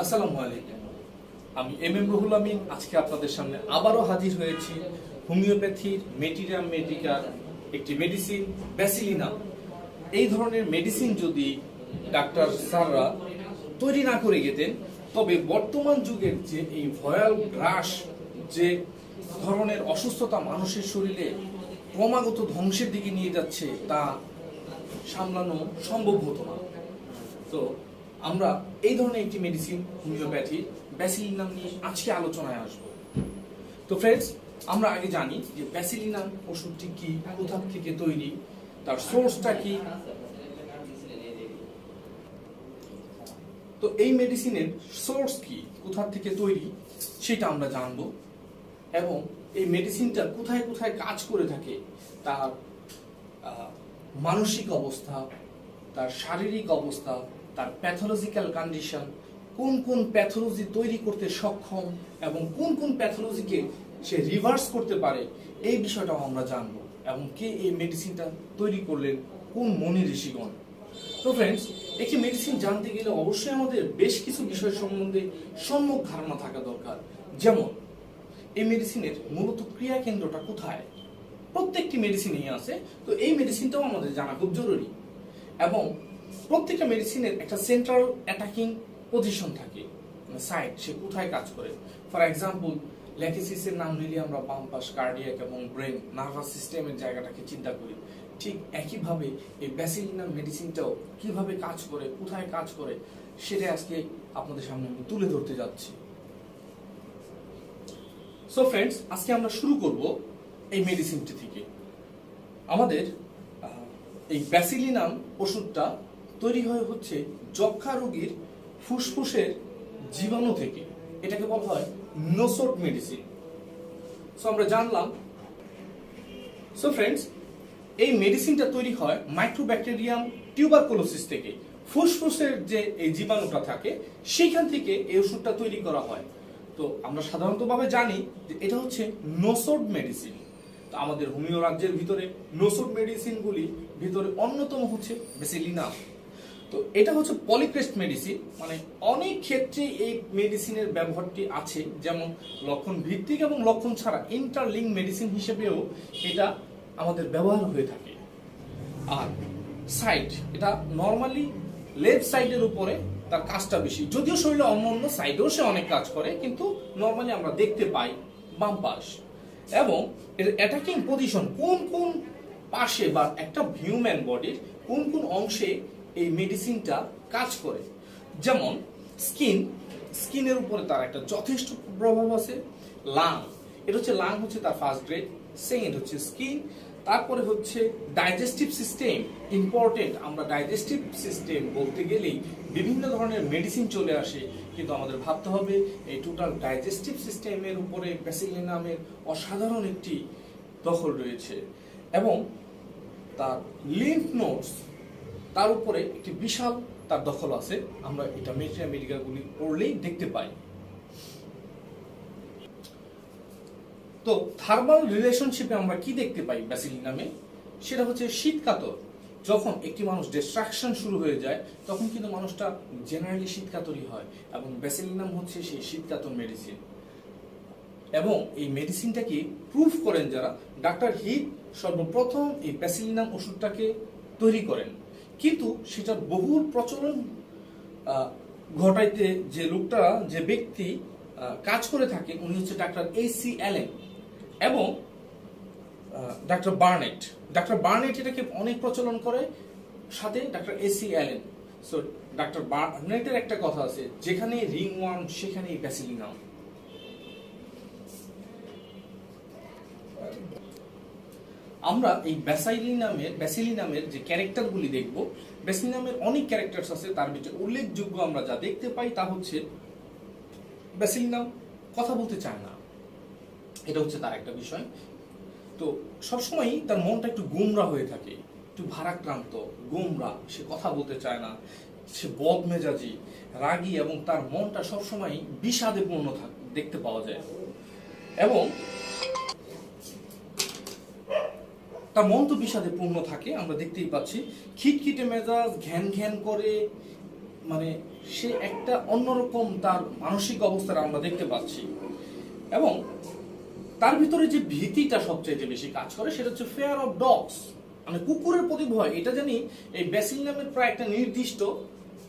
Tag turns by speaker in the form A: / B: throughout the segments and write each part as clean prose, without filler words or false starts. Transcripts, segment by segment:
A: আসসালামু আলাইকুম। আমি রুহুল আমিন আজকে আপনাদের সামনে আবারও হাজির হয়েছি হোমিওপ্যাথির মেটিরিয়াম মেডিকার একটি মেডিসিন ব্যাসিলিনাম। এই ধরনের মেডিসিন যদি ডাক্তার স্যাররা তৈরি না করে গেতেন, তবে বর্তমান যুগের যে এই ভয়াল গ্রাস, যে ধরনের অসুস্থতা মানুষের শরীরে ক্রমাগত ধ্বংসের দিকে নিয়ে যাচ্ছে, তা সামলানো সম্ভব হতো না। তো আমরা এই ধরনের একটি মেডিসিন হোমিওপ্যাথি ব্যাসিলিনাম নিয়ে আজকে আলোচনায় আসব। তো ফ্রেন্ডস, আমরা আগে জানি যে ব্যাসিলিনাম ওষুধটি কি, কোথা থেকে তৈরি, তার সোর্সটা কি। তো এই মেডিসিনের সোর্স কি, কোথা থেকে তৈরি, সেটা আমরা জানব। এবং এই মেডিসিনটা কোথায় কোথায় কাজ করে থাকে, তার মানসিক অবস্থা, তার শারীরিক অবস্থা, তার প্যাথোলজিক্যাল কন্ডিশন, কোন কোন প্যাথোলজি তৈরি করতে সক্ষম এবং কোন কোন প্যাথোলজিকে সে রিভার্স করতে পারে, এই বিষয়টাও আমরা জানবো। এবং কে এই মেডিসিনটা তৈরি করলেন, কোন মনি ঋষিগণ। তো ফ্রেন্ডস, একটি মেডিসিন জানতে গেলে অবশ্যই আমাদের বেশ কিছু বিষয় সম্বন্ধে সম্যক ধারণা থাকা দরকার। যেমন, এই মেডিসিনের মূলত ক্রিয়া কেন্দ্রটা কোথায়, প্রত্যেকটি মেডিসিনেই আছে। তো এই মেডিসিনটাও আমাদের জানা খুব জরুরি। এবং প্রত্যেকটা মেডিসিনের একটা সেন্ট্রাল অ্যাটাকিং পজিশন থাকে, সাইড, সে কোথায় কাজ করে। ফর এক্সাম্পল, ল্যাটিসিসের নাম নিলে আমরা বাম পাশ, কার্ডিয়াক এবং ব্রেন, নার্ভাস সিস্টেমের জায়গাটাকে চিন্তা করি। ঠিক একইভাবে এই ব্যাসিলিনাম মেডিসিনটাও কিভাবে কাজ করে, কোথায় কাজ করে, সেটা আজকে আপনাদের সামনে আমি তুলে ধরতে যাচ্ছি। সো ফ্রেন্ডস, আজকে আমরা শুরু করব এই মেডিসিনটি থেকে। আমাদের এই ব্যাসিলিনাম ওষুধটা তৈরি হচ্ছে যক্ষা রোগীর ফুসফুসের জীবাণু থেকে। এটাকে বলা হয় নোসোট মেডিসিন। সো আমরা জানলাম। সো ফ্রেন্ডস, এই মেডিসিনটা তৈরি হয় মাইক্রোব্যাকটেরিয়াম টিউবারকুলোসিস থেকে। ফুসফুসের যে এই জীবাণুটা থাকে, সেইখান থেকে এই ওষুধটা তৈরি করা হয়। তো আমরা সাধারণতভাবে জানি যে এটা হচ্ছে নোসোট মেডিসিন। তো আমাদের হোমিও রাজ্যের ভিতরে নোসোট মেডিসিনগুলি ভিতরে অন্যতম হচ্ছে ব্যাসিলিনাম। তো এটা হচ্ছে পলিক্রেস্ট মেডিসিন, মানে অনেক ক্ষেত্রে এই মেডিসিনের ব্যবহারটি আছে। যেমন লক্ষণ ভিত্তিক এবং লক্ষণ ছাড়া ইন্টারলিঙ্ক মেডিসিন হিসেবেও এটা আমাদের ব্যবহার হয়ে থাকে। আর সাইড, এটা নর্মালি লেফট সাইডের উপরে তার কাজটা বেশি, যদিও শরীরে অন্য অন্য সাইডেও সে অনেক কাজ করে, কিন্তু নর্মালি আমরা দেখতে পাই বাম পাশ। এবং এর অ্যাটাকিং পজিশন কোন কোন পাশে বা একটা হিউম্যান বডির কোন কোন অংশে এই মেডিসিনটা কাজ করে। যেমন স্কিনের উপরে তার একটা যথেষ্ট প্রভাব আছে। লাং, এটা হচ্ছে লাং হচ্ছে তার ফার্স্ট গ্রেড। সেকেন্ড হচ্ছে স্কিন, তারপরে হচ্ছে ডাইজেস্টিভ সিস্টেম। ইম্পর্টেন্ট, আমরা ডাইজেস্টিভ সিস্টেম বলতে গেলেই বিভিন্ন ধরনের মেডিসিন চলে আসে, কিন্তু আমাদের ভাবতে হবে এই টোটাল ডাইজেস্টিভ সিস্টেমের উপরে ব্যাসিলিনামের অসাধারণ একটি দখল রয়েছে। এবং তার লিম্ফ নোডস, তার উপরে একটি বিশাল তার দখল আছে। আমরা এটা মেডিকালগুলি পড়লেই দেখতে পাই। তো থার্মাল রিলেশনশিপে আমরা কি দেখতে পাই ব্যাসিলিনামে, সেটা হচ্ছে শীতকাতর। যখন একটি মানুষ ডিস্ট্রাকশন শুরু হয়ে যায়, তখন কিন্তু মানুষটা জেনারেলি শীতকাতরই হয়, এবং ব্যাসিলিনাম হচ্ছে সেই শীতকাতর মেডিসিন। এবং এই মেডিসিনটাকে প্রুফ করেন যারা, ডাক্তার হিট সর্বপ্রথম এই ব্যাসিলিনাম ওষুধটাকে তৈরি করেন। কিন্তু সেটার বহুল প্রচলন ঘটাইতে যে লোকটা, যে ব্যক্তি কাজ করে থাকে, উনি হচ্ছে ডাক্তার HDCLC এবং ডাক্তার বার্নেট। ডাক্তার বার্নেট এটাকে অনেক প্রচলন করে, সাথে ডাক্তার HDCLC। সো ডাক্তার বার্নেটের একটা কথা আছে, যেখানে রিং ওয়ার্ম সেখানেই ব্যাসিলিনাম। আমরা এই ব্যাসিলিনামের যে ক্যারেক্টারগুলি দেখব। ব্যাসিলিনামের অনেক ক্যারেক্টারস আছে, তার ভিতরে উল্লেখযোগ্য আমরা যা দেখতে পাই তা হচ্ছে ব্যাসিলিনাম কথা বলতে চায় না, এটা হচ্ছে তার একটা বিষয়। তো সবসময়ই তার মনটা একটু গোমরা হয়ে থাকে, একটু ভারাক্রান্ত, গোমরা, সে কথা বলতে চায় না, সে বদমেজাজি, রাগী, এবং তার মনটা সবসময় বিষাদে পূর্ণ দেখতে পাওয়া যায়। এবং তার মন তো বিষাদে পূর্ণ থাকে, আমরা দেখতেই পাচ্ছি। খিটখিটে মেজাজ, ঘ্যান ঘ্যান করে, মানে সে একটা অন্যরকম তার মানসিক অবস্থাটা আমরা দেখতে পাচ্ছি। এবং তার ভিতরে যে ভীতিটা সবচেয়ে বেশি কাজ করে সেটা হচ্ছে ফেয়ার অফ ডগস, মানে কুকুরের প্রতি ভয়। এটা জানি এই ব্যাসিলিনামের প্রায় একটা নির্দিষ্ট,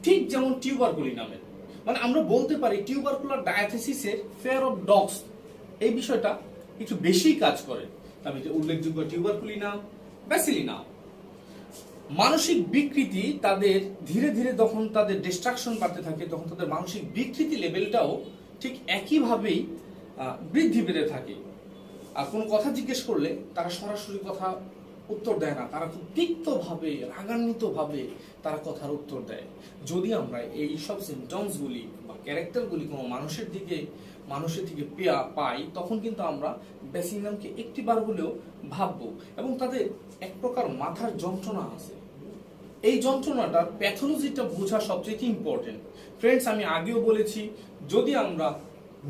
A: ঠিক যেমন টিউবারকুলিনামের, মানে আমরা বলতে পারি টিউবারকুলার ডায়াথেসিসের ফেয়ার অফ ডগস এই বিষয়টা একটু বেশি কাজ করে। আমি যে উল্লেখযোগ্য টিউবারকুলিনাম, ব্যাসিলিনাম। মানসিক বিকৃতি তাদের ধীরে ধীরে যখন তাদের ডিস্ট্রাকশন বাড়তে থাকে তখন তাদের মানসিক বিকৃতি লেভেলটাও ঠিক একইভাবেই বৃদ্ধি পেতে থাকে। আর কোনো কথা জিজ্ঞেস করলে তারা সরাসরি কথা উত্তর দেয় না, তারা খুব তিক্তভাবে রাগান্বিতভাবে তারা কথার উত্তর দেয়। যদি আমরা এই সব সিমটমসগুলি বা ক্যারেক্টারগুলি কোনো মানুষের থেকে পাই তখন কিন্তু আমরা ব্যাসিলিনামকে একটিবার হলেও ভাববো। এবং তাদের এক প্রকার মাথার যন্ত্রণা আছে, এই যন্ত্রণাটার প্যাথোলজিটা বোঝা সবচেয়ে ইম্পর্টেন্ট। ফ্রেন্ডস, আমি আগেও বলেছি যদি আমরা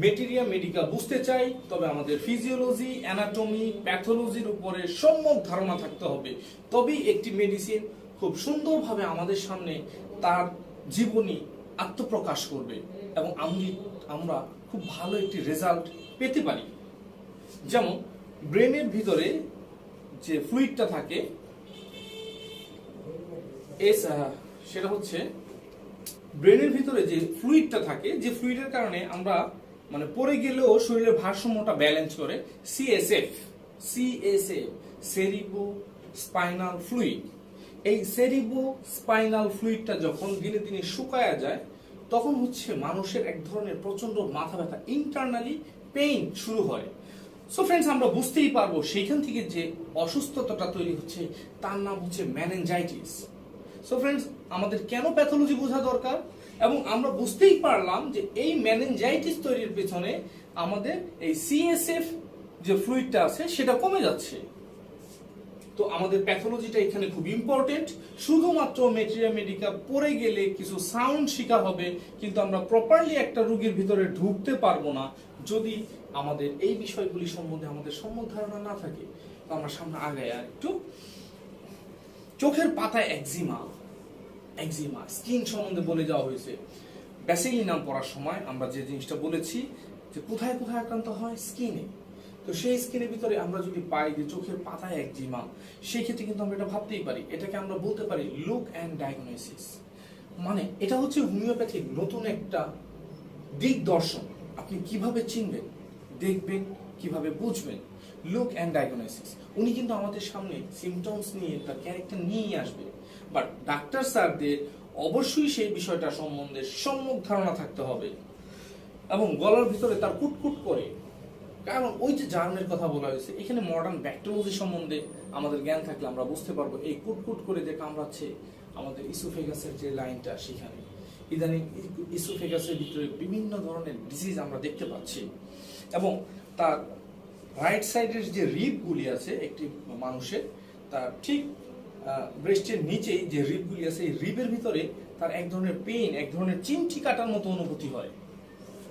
A: মেটেরিয়া মেডিকা বুঝতে চাই তবে আমাদের ফিজিওলজি, অ্যানাটমি, প্যাথোলজির উপরে সম্যক ধারণা থাকতে হবে। তবেই একটি মেডিসিন খুব সুন্দরভাবে আমাদের সামনে তার জীবনী আত্মপ্রকাশ করবে এবং আমরা খুব ভালো একটি রেজাল্ট পেতে পারি। যেমন ব্রেনের ভিতরে যে ফ্লুইডটা থাকে সেটা হচ্ছে ব্রেনের ভিতরে যে ফ্লুইডটা থাকে, যে ফ্লুইডের কারণে আমরা মানে পড়ে গেলেও শরীরের ভারসাম্যটা ব্যালেন্স করে, সিএসএফ, সেরিব্রো স্পাইনাল ফ্লুইড। এই সেরিব্রো স্পাইনাল ফ্লুইডটা যখন দিনে দিনে শুকায়া যায় তখন হচ্ছে মানুষের এক ধরনের প্রচন্ড মাথা ব্যথা, ইন্টারনালি পেইন শুরু হয়। সো ফ্রেন্ডস, আমরা বুঝতেই পারবো সেইখান থেকে যে অসুস্থতাটা তৈরি হচ্ছে তার নাম হচ্ছে মেনিনজাইটিস। সো ফ্রেন্ডস, আমাদের কেন প্যাথোলজি বোঝা দরকার, এবং আমরা বুঝতেই পারলাম যে এই মেনিনজাইটিস তৈরির পেছনে আমাদের এই সিএসএফ যে ফ্লুইডটা আছে সেটা কমে যাচ্ছে। তো আমাদের প্যাথোলজিটা এখানে খুব ইম্পর্টেন্ট। শুধুমাত্র মেটেরিয়া মেডিকা পড়ে গেলে কিছু সাউন্ড শিখা হবে, কিন্তু আমরা প্রপারলি একটা রোগীর ভিতরে ঢুকতে পারবো না যদি আমাদের এই বিষয়গুলি সম্বন্ধে আমাদের সম্যক ধারণা না থাকে। তো আমরা সামনে আগাই আর একটু। চোখের পাতায় একজিমা, স্কিন সম্বন্ধে বলে যাওয়া হয়েছে। ব্যাসিলিনাম পড়ার সময় আমরা যে জিনিসটা বলেছি যে কোথায় কোথায় আক্রান্ত হয়, স্কিনে। তো সেই স্কিনের ভিতরে আমরা যদি পাই যে চোখের পাতায় একজিমা, সেই ক্ষেত্রে কিন্তু আমরা এটা ভাবতেই পারি, এটাকে আমরা বলতে পারি লুক অ্যান্ড ডায়াগনোসিস। মানে এটা হচ্ছে হোমিওপ্যাথির নতুন একটা দিকদর্শন। আপনি কিভাবে চিনবেন, দেখবেন, কিভাবে বুঝবেন, লুক অ্যান্ড ডায়াগনোসিস। উনি কিন্তু আমাদের সামনে সিমটমস নিয়ে তার ক্যারেক্টার নিয়েই আসবে, বাট ডাক্তার স্যারদের অবশ্যই সেই বিষয়টা সম্বন্ধে সম্যক ধারণা থাকতে হবে। এবং গলার ভিতরে তার কুটকুট করে, কারণ ওই যে জার্মের কথা বলা হয়েছে, এখানে মডার্ন ব্যাকটেরিওলজি সম্বন্ধে আমাদের জ্ঞান থাকলে আমরা বুঝতে পারবো এই কুটকুট করে যে কামড়াচ্ছে আমাদের ইসোফেগাসের যে লাইনটা, সেখানে ইদানিং ইসোফেগাসের ভিতরে বিভিন্ন ধরনের ডিজিজ আমরা দেখতে পাচ্ছি। এবং তার রাইট সাইডের যে রিবগুলি আছে একটি মানুষের, তার ঠিক ব্রেস্টের নিচেই যে রিবগুলি আছে, এই রিবের ভিতরে তার এক ধরনের পেইন, এক ধরনের চিমটি কাটার মতো অনুভূতি হয়।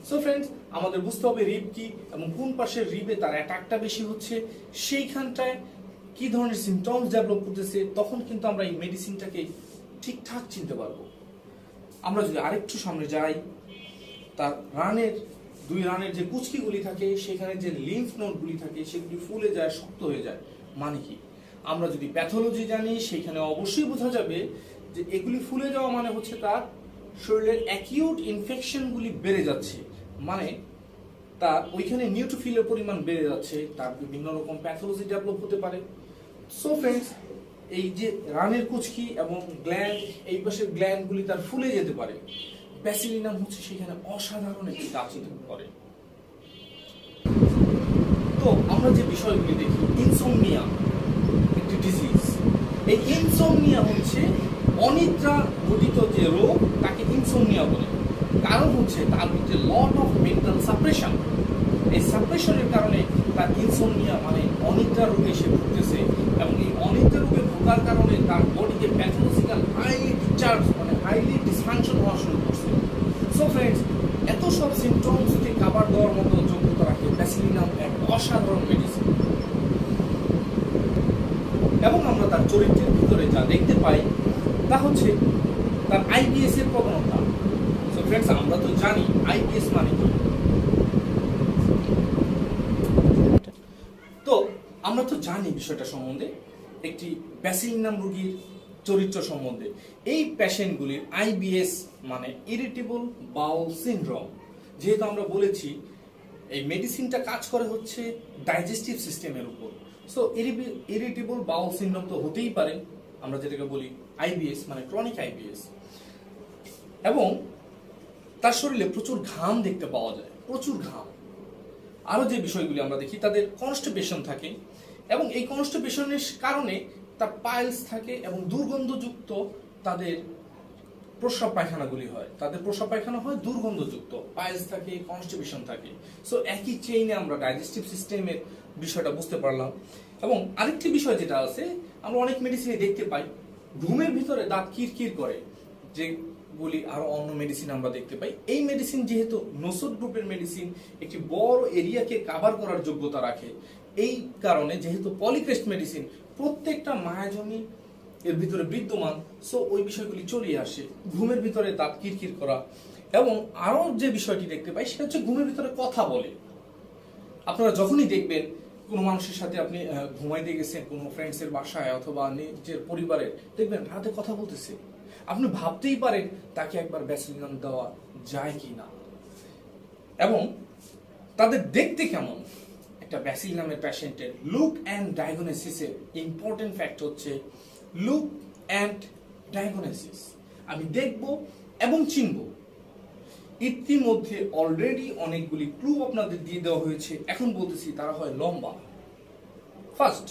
A: সো ফ্রেন্ডস, আমাদের বুঝতে হবে রিব কি এবং কোন পাশের রিবে তার অ্যাটাকটা বেশি হচ্ছে, সেইখানটায় কি ধরনের সিমটমস ডেভেলপ করতেছে, তখন কিন্তু আমরা এই মেডিসিনটাকে ঠিকঠাক চিনতে পারবো। আমরা যদি আরেকটু সামনে যাই, তার দুই রানের যে কুচকিগুলি থাকে, সেখানে যে লিম্ফ নোডগুলি থাকে সেগুলি ফুলে যায়, শক্ত হয়ে যায়। মানে কি, আমরা যদি প্যাথোলজি জানি সেখানে অবশ্যই বোঝা যাবে যে এগুলি ফুলে যাওয়া মানে হচ্ছে তার শরীরের অ্যাকিউট ইনফেকশনগুলি বেড়ে যাচ্ছে, মানে তার ওইখানে নিউট্রোফিলের পরিমাণ বেড়ে যাচ্ছে, তার বিভিন্ন রকম প্যাথোলজি ডেভেলপ হতে পারে। সো ফ্রেন্ডস, এই যে রানের কুচকি এবং গ্ল্যান্ড, এই পাশের গ্ল্যান্ডগুলি তার ফুলে যেতে পারে। ব্যাসিলিনাম হচ্ছে সেখানে অসাধারণ একটি কাজ করে। তো আমরা যে বিষয়গুলি দেখি, ইনসোমনিয়া একটি ডিজিজ। এই ইনসোমনিয়া হচ্ছে অনিদ্রা ঘটিত যে রোগ, তাকে ইনসোমনিয়া বলে। কারণ হচ্ছে তার মধ্যে লট অফ মেন্টাল সাপ্রেশন। এই সাপ্রেশনের কারণে তার ইনসোমনিয়া মানে অনিদ্রা রোগে সে ভুগতেছে, এবং এই অনিদ্রা রোগে ভোগার কারণে তার বডিতে প্যাথোলজিক্যাল হাইলি ডিসফাংশন হওয়া শুরু করছে। সো ফ্রেন্ডস, এত সব সিমটমসকে কাভার দেওয়ার মতো যোগ্যতা রাখে ব্যাসিলিনাম, এক অসাধারণ মেডিসিন। এবং আমরা তার চরিত্রের ভিতরে যা দেখতে পাই তা হচ্ছে তার আইবিএস এর প্রবণতা। ফ্রেন্ডস, আমরা তো জানি আইবিএস মানে কি। তো আমরা তো জানি বিষয়টা সম্বন্ধে, একটি ব্যাসিলিনাম রোগীর চরিত্র সম্বন্ধে। এই পেশেন্টগুলির আইবিএস মানে ইরিটেবল বাউল সিনড্রোম। যেহেতু আমরা বলেছি এই মেডিসিনটা কাজ করে হচ্ছে ডাইজেস্টিভ সিস্টেমের উপর, সো ইরিটেবল বাউল সিনড্রোম তো হতেই পারে, আমরা যেটাকে বলি আইবিএস মানে ক্রনিক আইবিএস। এবং তার শরীরে প্রচুর ঘাম দেখতে পাওয়া যায়, প্রচুর ঘাম। আরও যে বিষয়গুলি আমরা দেখি, তাদের কনস্টিপেশন থাকে, এবং এই কনস্টিপেশনের কারণে তার পাইলস থাকে এবং দুর্গন্ধযুক্ত তাদের প্রস্রাব পায়খানাগুলি হয়, তাদের প্রস্রাব পায়খানা হয় দুর্গন্ধযুক্ত, পাইলস থাকে, কনস্টিপেশন থাকে। সো একই চেইনে আমরা ডাইজেস্টিভ সিস্টেমের বিষয়টা বুঝতে পারলাম। এবং আরেকটি বিষয় যেটা আছে, আমরা অনেক মেডিসিনে দেখতে পাই ঘুমের ভিতরে দাঁত কিরকির করে, যেগুলি আরো অন্য মেডিসিন আমরা দেখতে পাই। এই মেডিসিন যেহেতু নোসোড গ্রুপের মেডিসিন, একটি বড় এরিয়াকে কভার করার যোগ্যতা রাখে, এই কারণে যেহেতু পলিক্রেস্ট মেডিসিন প্রত্যেকটা মায়াজনী এর ভিতরে বিদ্যমান, সো ওই বিষয়গুলি চলে আসে। ঘুমের ভিতরে দাঁত কিরকির করা, এবং আরো যে বিষয়টি দেখতে পাই সেটা হচ্ছে ঘুমের ভিতরে কথা বলে। আপনারা যখনই দেখবেন কোনো মানুষের সাথে আপনি ঘুমাইতে গেছেন কোনো ফ্রেন্ডসের বাসায় অথবা নিজের পরিবারের, দেখবেন রাতে কথা বলতেছে, আপনি ভাবতেই পারেন তাকে একবার ব্যাসিলিনাম দেওয়া যায় কি না। এবং তাদের দেখতে কেমন, একটা ব্যাসিলিনামের পেশেন্টের লুক অ্যান্ড ডায়াগনোসিসের ইম্পর্টেন্ট ফ্যাক্ট হচ্ছে লুক অ্যান্ড ডায়াগনোসিস। আমি দেখব এবং চিনব। ইতিমধ্যে অলরেডি অনেকগুলি ক্লু আপনাদের দিয়ে দেওয়া হয়েছে, এখন বলতেছি তারা হয় লম্বা, ফার্স্ট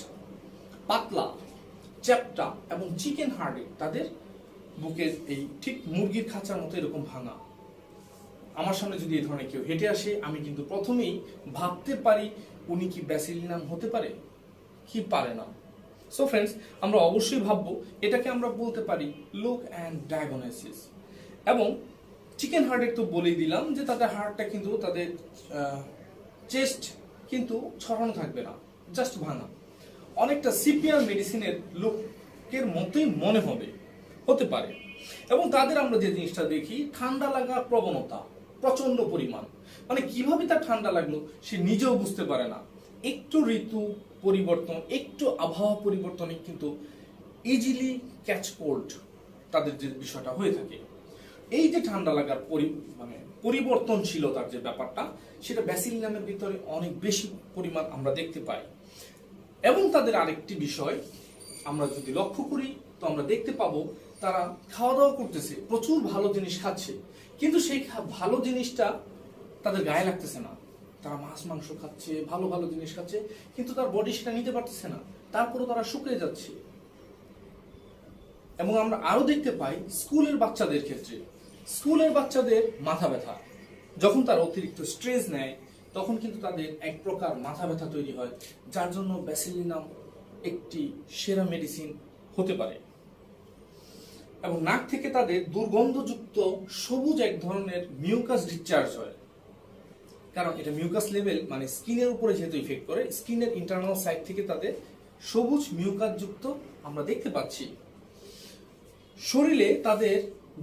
A: পাতলা, চ্যাপ্টা এবং চিকেন হার্ডে, তাদের বুকের এই ঠিক মুরগির খাঁচার মতো এরকম ভাঙা। আমার সামনে যদি এই ধরনের কেউ হেঁটে আসে, আমি কিন্তু প্রথমেই ভাবতে পারি উনি কি ব্যাসিলিনাম হতে পারে কি পারে না। সো ফ্রেন্ডস, আমরা অবশ্যই ভাববো, এটাকে আমরা বলতে পারি লুক অ্যান্ড ডায়াগনোসিস। এবং চিকেন হার্টের তো বলেই দিলাম যে তাদের হার্টটা কিন্তু তাদের চেস্ট কিন্তু ছড়ানো থাকবে না, জাস্ট ভাঙা, অনেকটা সিপিআর মেডিসিনের লুকের মতোই মনে হতে পারে। এবং তাদের আমরা যে জিনিসটা দেখি, ঠান্ডা লাগার প্রবণতা প্রচন্ড পরিমাণ, মানে কিভাবে তার ঠান্ডা লাগলো সে নিজেও বুঝতে পারে না। একটু ঋতু পরিবর্তন, একটু আবহাওয়া পরিবর্তনে কিন্তু ইজিলি ক্যাচ কোল্ড তাদের যে বিষয়টা হয়ে থাকে। এই যে ঠান্ডা লাগার পরিবর্তনশীলতার যে ব্যাপারটা, সেটা ব্যাসিলিনামের ভিতরে অনেক বেশি পরিমাণ আমরা দেখতে পাই। এবং তাদের আরেকটি বিষয় আমরা যদি লক্ষ্য করি, তো আমরা দেখতে পাবো তারা খাওয়া দাওয়া করতেছে, প্রচুর ভালো জিনিস খাচ্ছে, কিন্তু সেই ভালো জিনিসটা তাদের গায়ে লাগতেছে না। তারা মাছ মাংস খাচ্ছে, ভালো ভালো জিনিস খাচ্ছে, কিন্তু তার বডি সেটা নিতে পারতেছে না, তারপরে তারা শুকিয়ে যাচ্ছে। এবং আমরা আরো দেখতে পাই স্কুলের বাচ্চাদের ক্ষেত্রে, স্কুলের বাচ্চাদের মাথা ব্যথা, যখন তারা অতিরিক্ত স্ট্রেস নেয় তখন কিন্তু তাদের এক প্রকার মাথা ব্যথা তৈরি হয়, যার জন্য ব্যাসিলিনাম একটি সেরা মেডিসিন হতে পারে। এবং নাক থেকে তাদের দুর্গন্ধযুক্ত সবুজ এক ধরনের মিউকাস ডিসচার্জ হয়, কারণ এটা মিউকাস লেভেল, মানে স্কিনের উপরে যেহেতু ইফেক্ট করে, স্কিনের ইন্টারনাল সাইড থেকে তাদের সবুজ মিউকাস যুক্ত আমরা দেখতে পাচ্ছি। শরীরে তাদের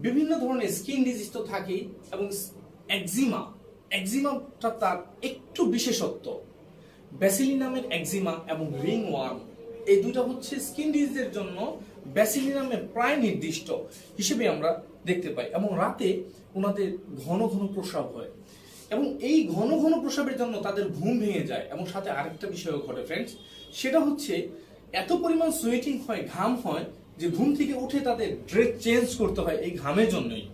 A: বিভিন্ন ধরনের স্কিন ডিজিজ তো থাকেই, এবং একজিমাটা তার একটু বিশেষত্ব। ব্যাসিলিনামের একজিমা এবং রিং ওয়ার্ম, এই দুটো হচ্ছে স্কিন ডিজিজের জন্য ব্যাসিলিনামের প্রায় নির্দিষ্ট হিসেবে আমরা দেখতে পাই। এবং রাতে ওনাদের ঘন ঘন প্রস্রাব হয়, এবং এই ঘন ঘন প্রস্রাবের জন্য তাদের ঘুম ভেঙে যায়। এবং সাথে আরেকটা বিষয়ও ঘটে ফ্রেন্ডস, সেটা হচ্ছে এত পরিমাণ সোয়েটিং হয়, ঘাম হয়, যে ঘুম থেকে উঠে তাদের ড্রেস চেঞ্জ করতে হয় এই ঘামের জন্যই।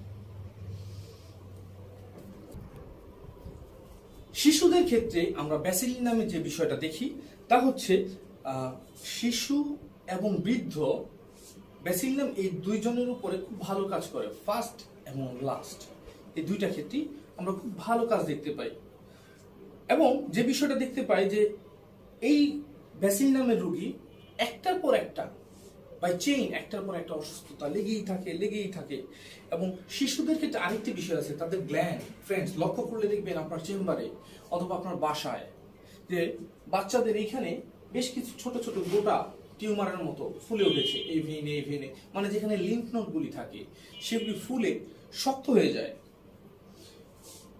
A: শিশুদের ক্ষেত্রে আমরা ব্যাসিলিনামের যে বিষয়টা দেখি, তা হচ্ছে শিশু এবং বৃদ্ধ, ব্যাসিলিনাম এই দুইজনের উপরে খুব ভালো কাজ করে, ফার্স্ট এবং লাস্ট, এই দুইটা ক্ষেত্রেই আমরা খুব ভালো কাজ দেখতে পাই। এবং যে বিষয়টা দেখতে পাই যে এই ব্যাসিলিনামের রোগী একটার পর একটা বাই চেইন, একটার পর একটা অসুস্থতা লেগেই থাকে। এবং শিশুদের ক্ষেত্রে আরেকটি বিষয় আছে, তাদের গ্ল্যান্ড, ফ্রেন্ডস লক্ষ্য করলে দেখবেন আপনার চেম্বারে অথবা আপনার বাসায়, যে বাচ্চাদের এইখানে বেশ কিছু ছোট ছোট গোটা টিউমারের মতো ফুলে উঠেছে, এই ভেনে, মানে যেখানে লিম্ফ নোডগুলি থাকে সেগুলি ফুলে শক্ত হয়ে যায়।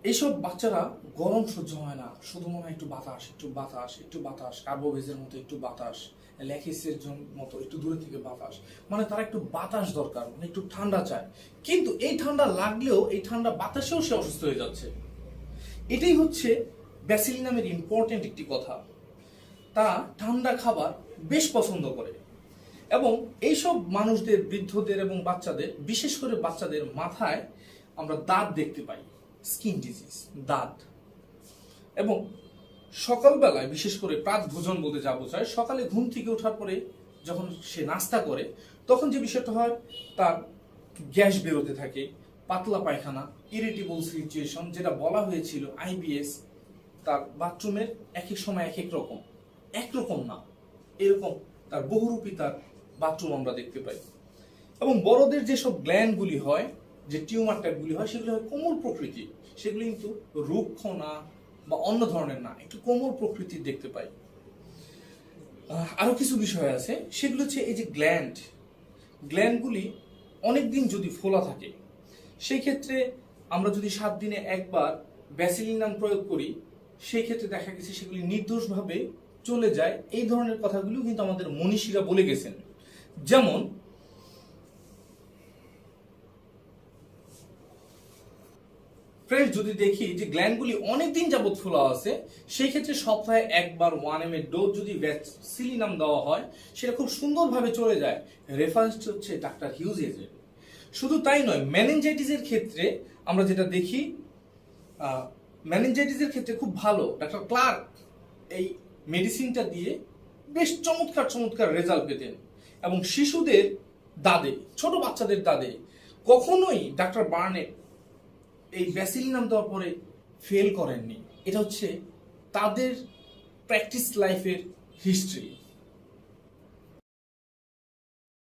A: এইসব বাচ্চারা গরম সহ্য হয় না, শুধু মনে হয় একটু বাতাস, একটু বাতাস, একটু বাতাস, কার্বোভেজের মতো একটু বাতাস, ল্যাকিসের মতো একটু দূরে থেকে বাতাস, মানে তারা একটু বাতাস দরকার, মানে একটু ঠান্ডা চায়। কিন্তু এই ঠান্ডা লাগলেও এই ঠান্ডা বাতাসেও সে অসুস্থ হয়ে যাচ্ছে। এটাই হচ্ছে ব্যাসিলিনামের ইম্পর্টেন্ট একটি কথা। তারা ঠান্ডা খাবার বেশ পছন্দ করে, এবং এইসব মানুষদের, বৃদ্ধদের এবং বাচ্চাদের, বিশেষ করে বাচ্চাদের মাথায় আমরা দাঁত দেখতে পাই, স্কিন ডিজিজ, দাঁত। এবং সকালবেলায়, বিশেষ করে প্রাত ভোজন বলতে যা বোঝায়, সকালে ঘুম থেকে ওঠার পরে যখন সে নাস্তা করে তখন যে বিষয়টা হয়, তার গ্যাস বেরোতে থাকে, পাতলা পায়খানা, ইরিটেবল সিচুয়েশন, যেটা বলা হয়েছিল আইবিএস। তার বাথরুমের এক এক সময় এক এক রকম, একরকম না, এরকম তার বহুরূপী তার বাথরুম আমরা দেখতে পাই। এবং বড়দের যেসব গ্ল্যান্ডগুলি হয়, যে টিউমার টাইপগুলি হয়, সেগুলি হয় কোমল প্রকৃতি, সেগুলি কিন্তু রুক্ষ না বা অন্য ধরনের না, একটু কোমল প্রকৃতির দেখতে পাই। আরো কিছু বিষয় আছে, সেগুলো হচ্ছে এই যে গ্ল্যান্ডগুলি অনেকদিন যদি ফোলা থাকে, সেই ক্ষেত্রে আমরা যদি 7 দিনে একবার ব্যাসিলিনাম প্রয়োগ করি, সেই ক্ষেত্রে দেখা গেছে সেগুলি নির্দোষভাবে চলে যায়। এই ধরনের কথাগুলো কিন্তু আমাদের মনীষীরা বলে গেছেন। যেমন ফ্রেন্ডস, যদি দেখি যে গ্ল্যান্ডগুলি অনেকদিন যাবত ফোলা আছে, সেই ক্ষেত্রে সপ্তাহে একবার 1 ml ডোজ যদি ব্যাসিলিনাম দেওয়া হয়, সেটা খুব সুন্দরভাবে চলে যায়। রেফারেন্স হচ্ছে ডাক্তার হিউজের। শুধু তাই নয়, মেনিনজাইটিসের ক্ষেত্রে আমরা যেটা দেখি, মেনিনজাইটিসের ক্ষেত্রে খুব ভালো ডাক্তার ক্লার্ক এই মেডিসিনটা দিয়ে বেশ চমৎকার চমৎকার রেজাল্ট পেতেন। এবং শিশুদের দাদে, ছোট বাচ্চাদের দাদে কখনোই ডাক্তার বার্নেট এই ব্যাসিলিনাম দেওয়ার পরে ফেল করেননি। এটা হচ্ছে তাদের প্র্যাকটিস লাইফের হিস্ট্রি।